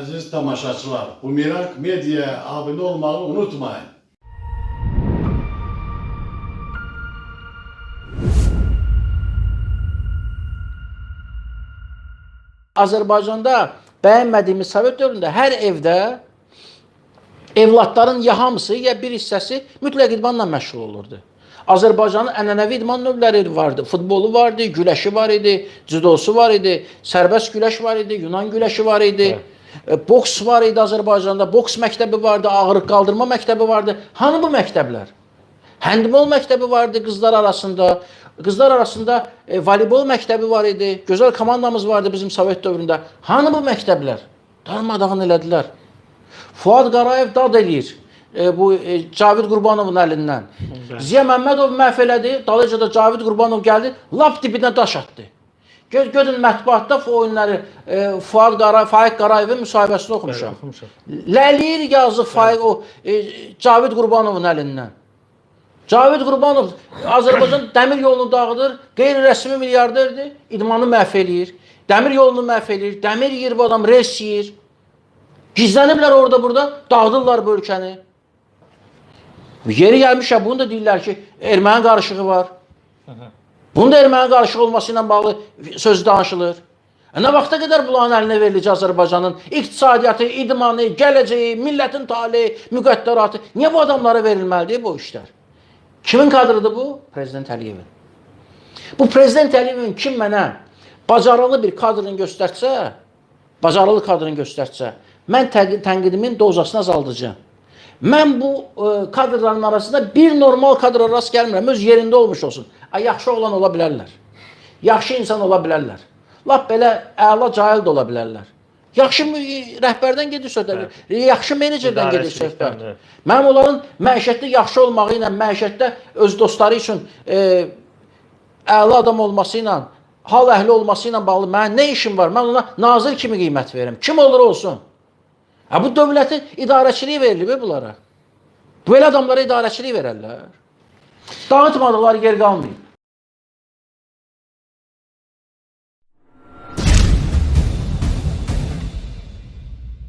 Aziz tamaşaçılar, Bumerang Media abone olmayı unutmayın. Azərbaycanda bəyənmədiyimiz Sovet dövründə hər evdə evlatların ya hamısı, ya bir hissəsi mütləq idmanla məşğul olurdu. Azərbaycanın ənənəvi idman növləri vardı. Futbolu vardı, güləşi var idi, cüdosu var idi, sərbəst güləş var idi, Yunan güləşi var idi. Boks var idi Azərbaycanda, boks məktəbi vardı, ağırlıq qaldırma məktəbi vardı. Hanı bu məktəblər? Handbol məktəbi vardı qızlar arasında. Qızlar arasında voleybol məktəbi var idi. Gözəl komandamız vardı bizim Sovet dövründə. Hanı bu məktəblər? Darmadağın elədilər. Fuad Qarayev dad eləyir bu Cavid Qurbanovun əlindən. Ziya Məmmədov məhv elədi. Dalıca da Cavid Qurbanov gəldi, lap dibinə daş atdı. Görün mətbuatda o oyunları Faiq Qarayevin müsahibəsini oxumuşam. Ləliyir yazı Cavid Qurbanovun əlindən. Cavid Qurbanov Azərbaycan dəmir yolunu dağıdır, qeyri-rəsmi milyarderdir, idmanı məhv eləyir, dəmir yolunu məhv eləyir, dəmir yiyir bu adam, res yiyir. Gizləniblər orada burada, dağıdırlar bu ölkəni. Yeri gəlmişə, bunu da deyirlər ki, erməni qarışığı var. Bunun da erməni qarışığı olması ilə bağlı söz danışılır. Nə vaxta qədər bunların əlinə veriləcək Azərbaycanın iqtisadiyyatı, idmanı, gələcəyi, millətin taleyi, müqəddəratı? Niyə bu adamlara verilməlidir bu işlər? Kimin kadrıdır bu? Prezident Əliyevin. Bu Prezident Əliyevin kim mənə bacarılı bir kadrını göstərsə, mən tənqidimin dozasını azaldacağım. Mən bu kadrların arasında bir normal kadra rast gəlmirəm, öz yerində olmuş olsun. Yaxşı oğlan ola bilərlər. Yaxşı insan ola bilərlər. Lap belə əla cahil də ola bilərlər. Yaxşı rəhbərdən gedir söhbət, yaxşı menecerdən gedir söhbət. Mənim onların məişətdə yaxşı olmağı ilə, məişətdə öz dostları üçün əla adam olması ilə, hal əhli olması ilə bağlı mənim nə işim var? Mən ona nazir kimi qiymət verirəm. Kim olur olsun? Bu dövlətin idarəçiliyi verilir bunlara. Böyle adamlara idarəçilik verərlər. Dağıtmadıqları yer qalmayıb.